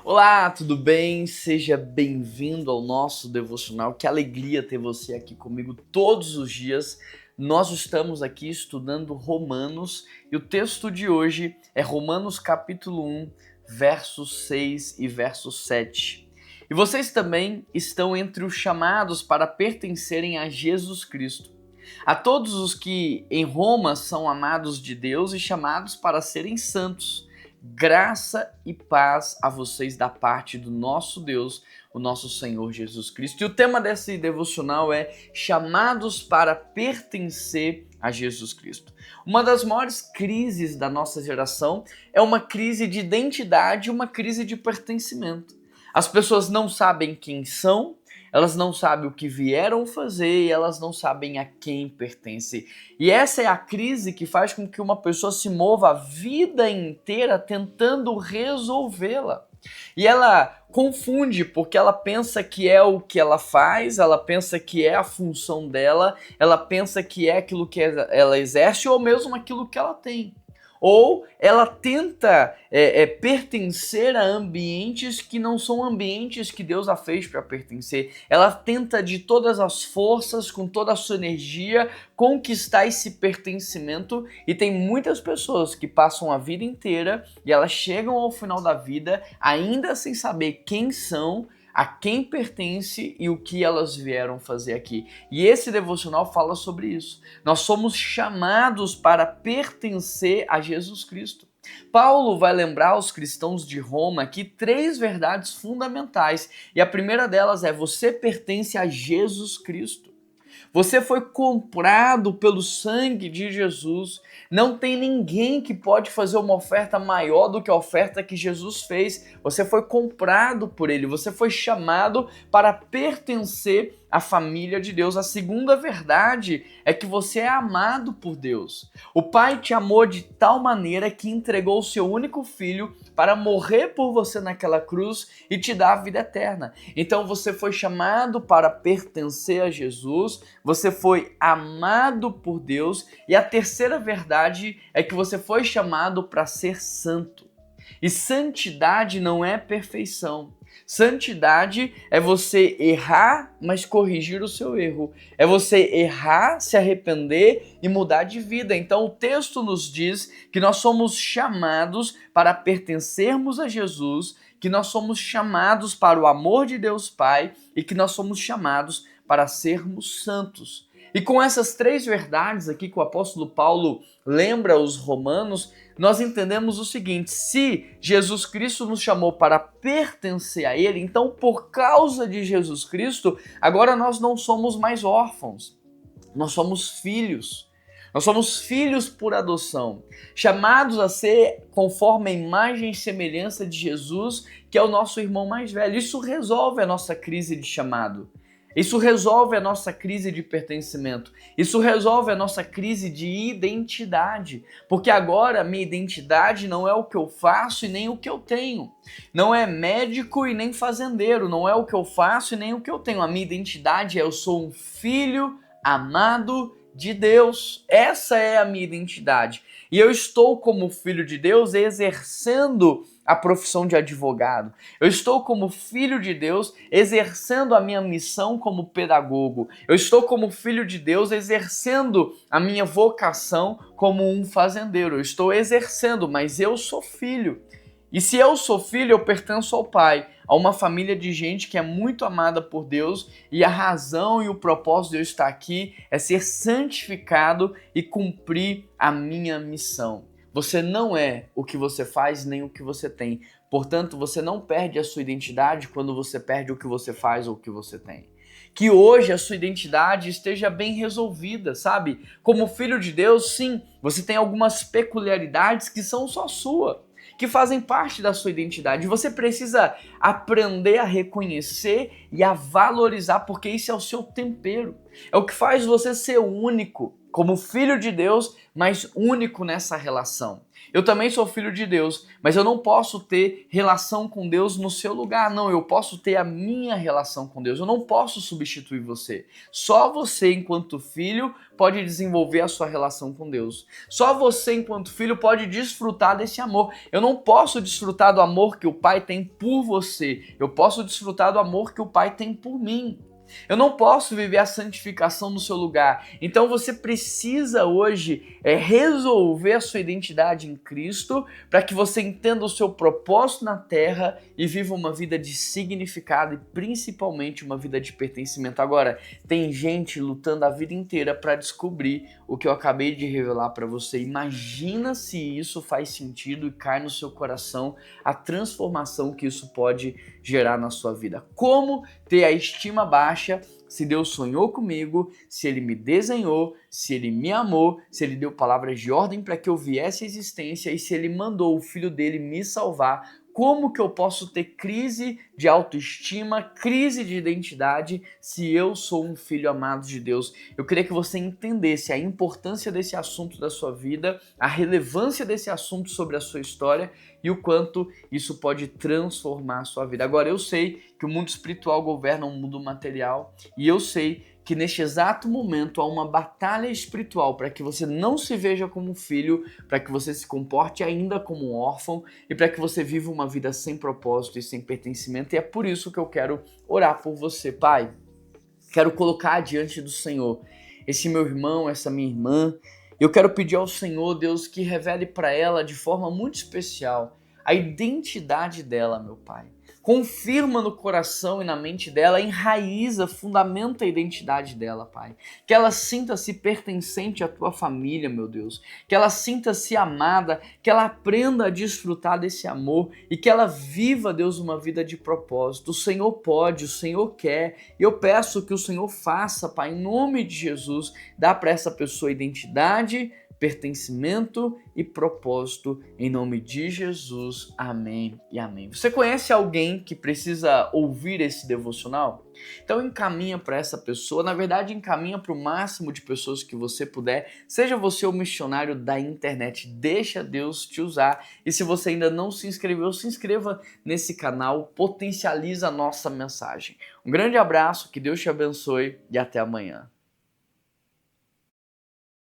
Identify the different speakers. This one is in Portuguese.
Speaker 1: Olá, tudo bem? Seja bem-vindo ao nosso devocional. Que alegria ter você aqui comigo todos os dias. Nós estamos aqui estudando Romanos e o texto de hoje é Romanos capítulo 1, versos 6 e verso 7. E vocês também estão entre os chamados para pertencerem a Jesus Cristo. A todos os que em Roma são amados de Deus e chamados para serem santos, graça e paz a vocês da parte do nosso Deus, o nosso Senhor Jesus Cristo. E o tema desse devocional é chamados para pertencer a Jesus Cristo. Uma das maiores crises da nossa geração é uma crise de identidade, uma crise de pertencimento. As pessoas não sabem quem são, elas não sabem o que vieram fazer e elas não sabem a quem pertence. E essa é a crise que faz com que uma pessoa se mova a vida inteira tentando resolvê-la. E ela confunde porque ela pensa que é o que ela faz, ela pensa que é a função dela, ela pensa que é aquilo que ela exerce ou mesmo aquilo que ela tem. Ou ela tenta pertencer a ambientes que não são ambientes que Deus a fez para pertencer. Ela tenta de todas as forças, com toda a sua energia, conquistar esse pertencimento. E tem muitas pessoas que passam a vida inteira e elas chegam ao final da vida ainda sem saber quem são, a quem pertence e o que elas vieram fazer aqui. E esse devocional fala sobre isso. Nós somos chamados para pertencer a Jesus Cristo. Paulo vai lembrar aos cristãos de Roma aqui três verdades fundamentais. E a primeira delas é: você pertence a Jesus Cristo. Você foi comprado pelo sangue de Jesus. Não tem ninguém que pode fazer uma oferta maior do que a oferta que Jesus fez. Você foi comprado por ele. Você foi chamado para pertencer à família de Deus. A segunda verdade é que você é amado por Deus. O Pai te amou de tal maneira que entregou o seu único filho para morrer por você naquela cruz e te dar a vida eterna. Então você foi chamado para pertencer a Jesus, você foi amado por Deus e a terceira verdade é que você foi chamado para ser santo. E santidade não é perfeição. Santidade é você errar, mas corrigir o seu erro. É você errar, se arrepender e mudar de vida. Então o texto nos diz que nós somos chamados para pertencermos a Jesus, que nós somos chamados para o amor de Deus Pai e que nós somos chamados para sermos santos. E com essas três verdades aqui que o apóstolo Paulo lembra aos romanos, nós entendemos o seguinte: se Jesus Cristo nos chamou para pertencer a Ele, então por causa de Jesus Cristo, agora nós não somos mais órfãos, nós somos filhos. Nós somos filhos por adoção, chamados a ser conforme a imagem e semelhança de Jesus, que é o nosso irmão mais velho. Isso resolve a nossa crise de chamado. Isso resolve a nossa crise de pertencimento. Isso resolve a nossa crise de identidade. Porque agora minha identidade não é o que eu faço e nem o que eu tenho. Não é médico e nem fazendeiro. Não é o que eu faço e nem o que eu tenho. A minha identidade é: eu sou um filho amado de Deus. Essa é a minha identidade. E eu estou como filho de Deus exercendo a profissão de advogado. Eu estou como filho de Deus exercendo a minha missão como pedagogo. Eu estou como filho de Deus exercendo a minha vocação como um fazendeiro. Eu estou exercendo, mas eu sou filho. E se eu sou filho, eu pertenço ao Pai, a uma família de gente que é muito amada por Deus, e a razão e o propósito de eu estar aqui é ser santificado e cumprir a minha missão. Você não é o que você faz nem o que você tem. Portanto, você não perde a sua identidade quando você perde o que você faz ou o que você tem. Que hoje a sua identidade esteja bem resolvida, sabe? Como filho de Deus, sim, você tem algumas peculiaridades que são só sua, que fazem parte da sua identidade. Você precisa aprender a reconhecer e a valorizar, porque isso é o seu tempero. É o que faz você ser único. Como filho de Deus, mas único nessa relação. Eu também sou filho de Deus, mas eu não posso ter relação com Deus no seu lugar, não. Eu posso ter a minha relação com Deus. Eu não posso substituir você. Só você, enquanto filho, pode desenvolver a sua relação com Deus. Só você, enquanto filho, pode desfrutar desse amor. Eu não posso desfrutar do amor que o Pai tem por você. Eu posso desfrutar do amor que o Pai tem por mim. Eu não posso viver a santificação no seu lugar. Então você precisa hoje resolver a sua identidade em Cristo para que você entenda o seu propósito na terra e viva uma vida de significado e principalmente uma vida de pertencimento. Agora, tem gente lutando a vida inteira para descobrir o que eu acabei de revelar para você. Imagina se isso faz sentido e cai no seu coração a transformação que isso pode gerar na sua vida. Como ter a estima baixa se Deus sonhou comigo, se Ele me desenhou, se Ele me amou, se Ele deu palavras de ordem para que eu viesse à existência e se Ele mandou o Filho dele me salvar. Como que eu posso ter crise de autoestima, crise de identidade, se eu sou um filho amado de Deus? Eu queria que você entendesse a importância desse assunto da sua vida, a relevância desse assunto sobre a sua história e o quanto isso pode transformar a sua vida. Agora, eu sei que o mundo espiritual governa o mundo material e eu sei que neste exato momento há uma batalha espiritual para que você não se veja como filho, para que você se comporte ainda como um órfão e para que você viva uma vida sem propósito e sem pertencimento. E é por isso que eu quero orar por você, Pai. Quero colocar diante do Senhor esse meu irmão, essa minha irmã. Eu quero pedir ao Senhor, Deus, que revele para ela de forma muito especial a identidade dela, meu Pai. Confirma no coração e na mente dela, enraiza, fundamenta a identidade dela, Pai. Que ela sinta-se pertencente à tua família, meu Deus. Que ela sinta-se amada, que ela aprenda a desfrutar desse amor e que ela viva, Deus, uma vida de propósito. O Senhor pode, o Senhor quer. E eu peço que o Senhor faça, Pai, em nome de Jesus, dá para essa pessoa identidade, pertencimento e propósito, em nome de Jesus, amém e amém. Você conhece alguém que precisa ouvir esse devocional? Então encaminha para essa pessoa, na verdade encaminha para o máximo de pessoas que você puder, seja você o missionário da internet, deixa Deus te usar, e se você ainda não se inscreveu, se inscreva nesse canal, potencializa a nossa mensagem. Um grande abraço, que Deus te abençoe e até amanhã.